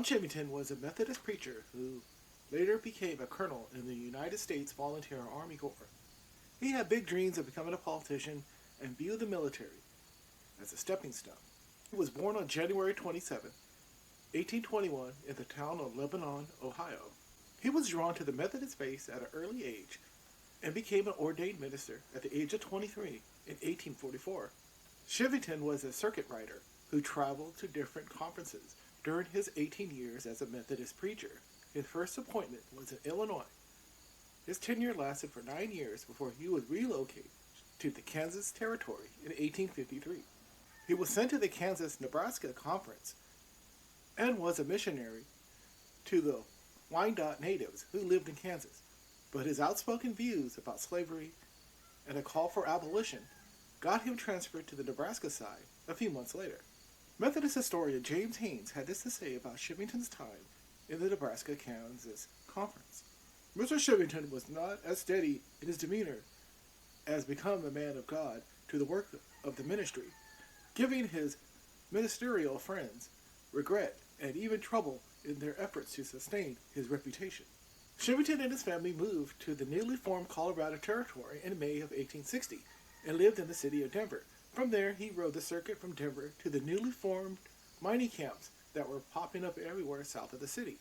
John Chivington was a Methodist preacher who later became a colonel in the United States Volunteer Army Corps. He had big dreams of becoming a politician and viewed the military as a stepping stone. He was born on January 27, 1821, in the town of Lebanon, Ohio. He was drawn to the Methodist faith at an early age and became an ordained minister at the age of 23 in 1844. Chivington was a circuit rider who traveled to different conferences during his 18 years as a Methodist preacher. His first appointment was in Illinois. His tenure lasted for 9 years before he was relocated to the Kansas Territory in 1853. He was sent to the Kansas-Nebraska Conference and was a missionary to the Wyandot natives who lived in Kansas, but his outspoken views about slavery and a call for abolition got him transferred to the Nebraska side a few months later. Methodist historian James Haynes had this to say about Chivington's time in the Nebraska-Kansas Conference. Mr. Chivington was not as steady in his demeanor as become a man of God to the work of the ministry, giving his ministerial friends regret and even trouble in their efforts to sustain his reputation. Chivington and his family moved to the newly formed Colorado Territory in May of 1860 and lived in the city of Denver. From there, he rode the circuit from Denver to the newly formed mining camps that were popping up everywhere south of the city.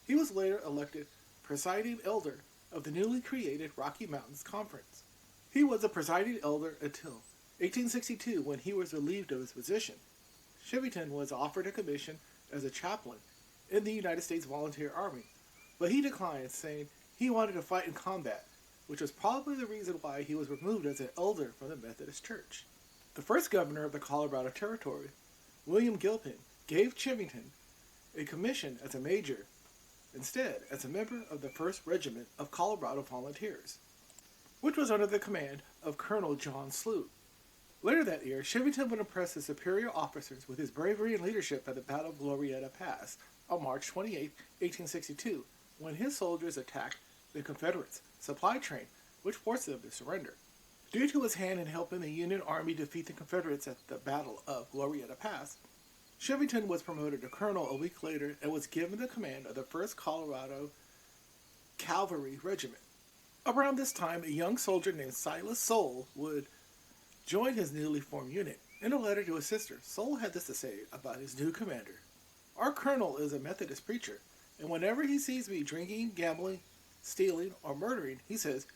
He was later elected presiding elder of the newly created Rocky Mountains Conference. He was a presiding elder until 1862 when he was relieved of his position. Chivington was offered a commission as a chaplain in the United States Volunteer Army, but he declined, saying he wanted to fight in combat, which was probably the reason why he was removed as an elder from the Methodist Church. The first governor of the Colorado Territory, William Gilpin, gave Chivington a commission as a major, instead as a member of the 1st Regiment of Colorado Volunteers, which was under the command of Colonel John Soule. Later that year, Chivington would impress his superior officers with his bravery and leadership at the Battle of Glorietta Pass on March 28, 1862, when his soldiers attacked the Confederates' supply train, which forced them to surrender. Due to his hand in helping the Union Army defeat the Confederates at the Battle of Glorietta Pass, Chivington was promoted to colonel a week later and was given the command of the 1st Colorado Cavalry Regiment. Around this time, a young soldier named Silas Soule would join his newly formed unit. In a letter to his sister, Soule had this to say about his new commander. "Our colonel is a Methodist preacher, and whenever he sees me drinking, gambling, stealing, or murdering, he says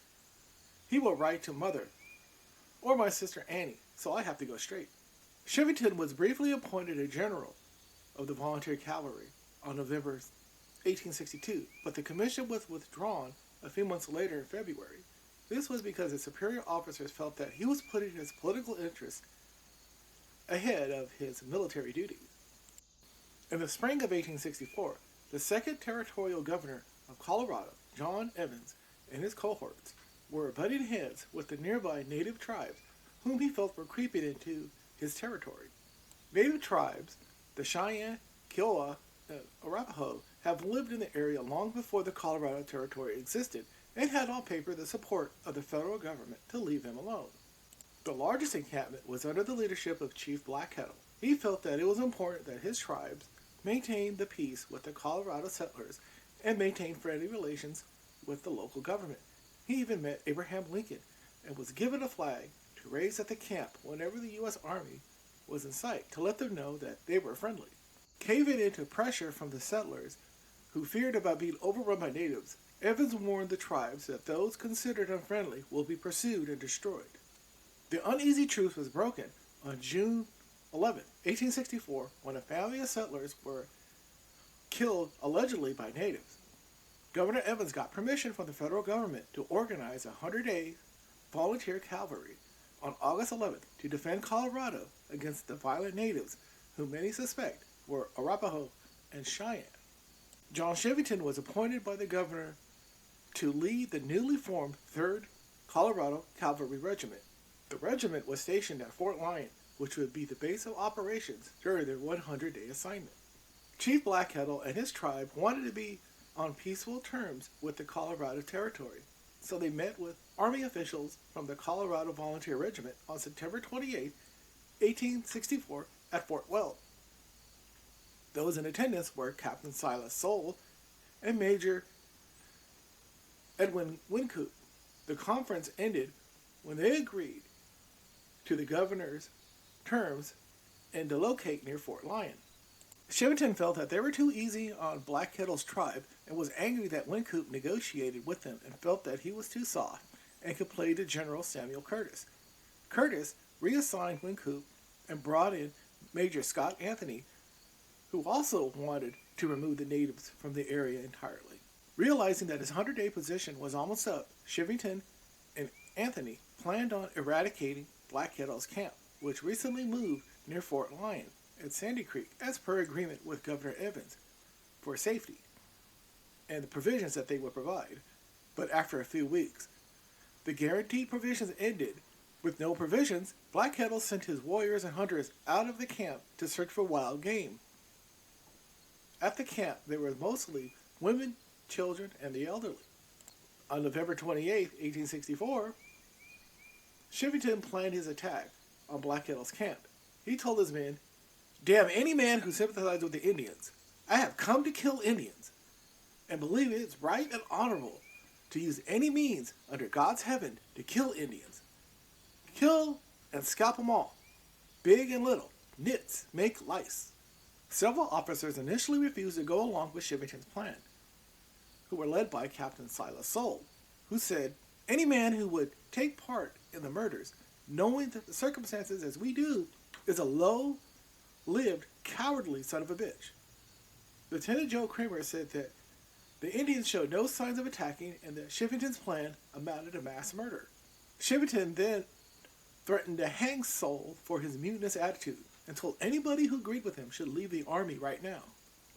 he will write to Mother or my sister Annie, so I have to go straight." Chivington was briefly appointed a general of the Volunteer Cavalry on November 1862, but the commission was withdrawn a few months later in February. This was because his superior officers felt that he was putting his political interests ahead of his military duties. In the spring of 1864, the second territorial governor of Colorado, John Evans, and his cohorts were butting heads with the nearby native tribes whom he felt were creeping into his territory. Native tribes, the Cheyenne, Kiowa, and Arapaho, have lived in the area long before the Colorado Territory existed and had on paper the support of the federal government to leave them alone. The largest encampment was under the leadership of Chief Black Kettle. He felt that it was important that his tribes maintain the peace with the Colorado settlers and maintain friendly relations with the local government. He even met Abraham Lincoln and was given a flag to raise at the camp whenever the U.S. Army was in sight to let them know that they were friendly. Caving into pressure from the settlers, who feared about being overrun by natives, Evans warned the tribes that those considered unfriendly will be pursued and destroyed. The uneasy truce was broken on June 11, 1864, when a family of settlers were killed allegedly by natives. Governor Evans got permission from the federal government to organize a 100-day volunteer cavalry on August 11th to defend Colorado against the violent natives whom many suspect were Arapaho and Cheyenne. John Chivington was appointed by the governor to lead the newly formed 3rd Colorado Cavalry Regiment. The regiment was stationed at Fort Lyon, which would be the base of operations during their 100-day assignment. Chief Black Kettle and his tribe wanted to be on peaceful terms with the Colorado Territory, so they met with Army officials from the Colorado Volunteer Regiment on September 28, 1864 at Fort Weld. Those in attendance were Captain Silas Soule and Major Edwin Wynkoop. The conference ended when they agreed to the governor's terms and to locate near Fort Lyon. Chivington felt that they were too easy on Black Kettle's tribe and was angry that Wynkoop negotiated with them and felt that he was too soft and could play to General Samuel Curtis. Curtis reassigned Wynkoop and brought in Major Scott Anthony, who also wanted to remove the natives from the area entirely. Realizing that his 100-day position was almost up, Chivington and Anthony planned on eradicating Black Kettle's camp, which recently moved near Fort Lyon at Sandy Creek, as per agreement with Governor Evans, for safety and the provisions that they would provide. But after a few weeks, the guaranteed provisions ended. With no provisions, Black Kettle sent his warriors and hunters out of the camp to search for wild game. At the camp, there were mostly women, children, and the elderly. On November 28, 1864, Chivington planned his attack on Black Kettle's camp. He told his men, "Damn any man who sympathizes with the Indians. I have come to kill Indians, and believe it's right and honorable to use any means under God's heaven to kill Indians. Kill and scalp them all, big and little, nits make lice." Several officers initially refused to go along with Chivington's plan, who were led by Captain Silas Soule, who said, "Any man who would take part in the murders, knowing that the circumstances as we do, is a low-lived, cowardly son of a bitch." Lieutenant Joe Kramer said that the Indians showed no signs of attacking and that Chivington's plan amounted to mass murder. Chivington then threatened to hang Soule for his mutinous attitude and told anybody who agreed with him should leave the army right now.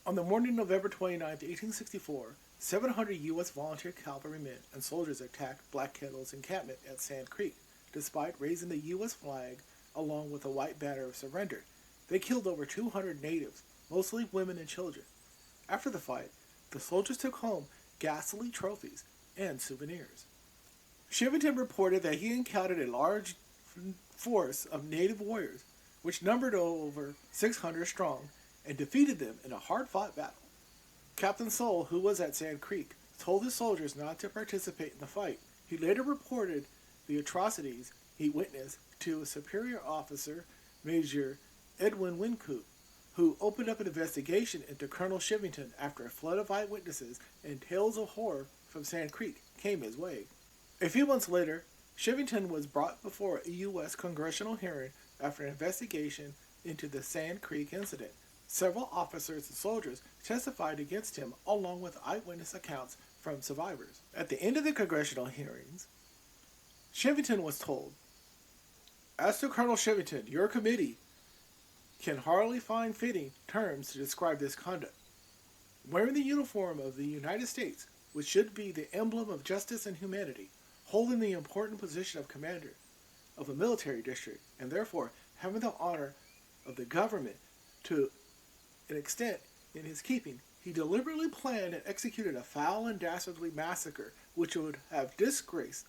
On the morning of November 29, 1864, 700 U.S. volunteer cavalrymen and soldiers attacked Black Kettle's encampment at Sand Creek, despite raising the U.S. flag along with a white banner of surrender. They killed over 200 natives, mostly women and children. After the fight, the soldiers took home ghastly trophies and souvenirs. Chivington reported that he encountered a large force of native warriors, which numbered over 600 strong, and defeated them in a hard-fought battle. Captain Soule, who was at Sand Creek, told his soldiers not to participate in the fight. He later reported the atrocities he witnessed to a superior officer, Major Edwin Wynkoop, who opened up an investigation into Colonel Chivington after a flood of eyewitnesses and tales of horror from Sand Creek came his way. A few months later, Chivington was brought before a U.S. Congressional hearing after an investigation into the Sand Creek incident. Several officers and soldiers testified against him, along with eyewitness accounts from survivors. At the end of the Congressional hearings, Chivington was told, "As to Colonel Chivington, your committee can hardly find fitting terms to describe this conduct. Wearing the uniform of the United States, which should be the emblem of justice and humanity, holding the important position of commander of a military district, and therefore having the honor of the government to an extent in his keeping, he deliberately planned and executed a foul and dastardly massacre which would have disgraced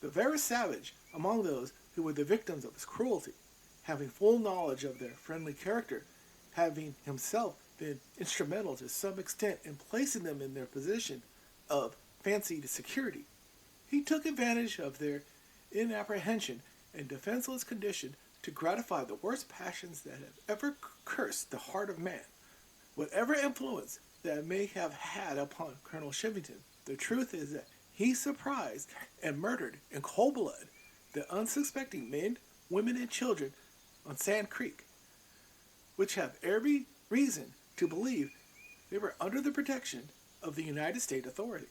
the very savage among those who were the victims of his cruelty, having full knowledge of their friendly character, having himself been instrumental to some extent in placing them in their position of fancied security. He took advantage of their inapprehension and defenseless condition to gratify the worst passions that have ever cursed the heart of man. Whatever influence that may have had upon Colonel Chivington, the truth is that he surprised and murdered in cold blood the unsuspecting men, women, and children on Sand Creek, which have every reason to believe they were under the protection of the United States authorities.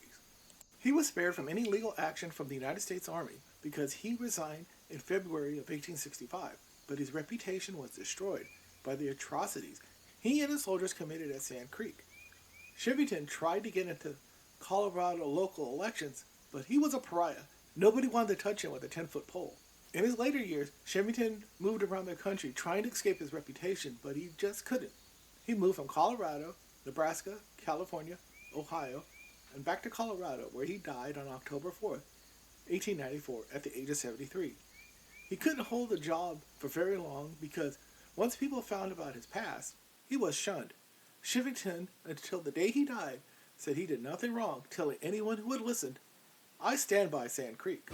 He was spared from any legal action from the United States Army because he resigned in February of 1865, but his reputation was destroyed by the atrocities he and his soldiers committed at Sand Creek. Chivington tried to get into Colorado local elections, but he was a pariah. Nobody wanted to touch him with a 10-foot pole. In his later years, Chivington moved around the country trying to escape his reputation, but he just couldn't. He moved from Colorado, Nebraska, California, Ohio, and back to Colorado, where he died on October 4th, 1894, at the age of 73. He couldn't hold a job for very long because once people found about his past, He was shunned. Chivington, until the day he died, said he did nothing wrong, telling anyone who would listen, "I stand by Sand Creek."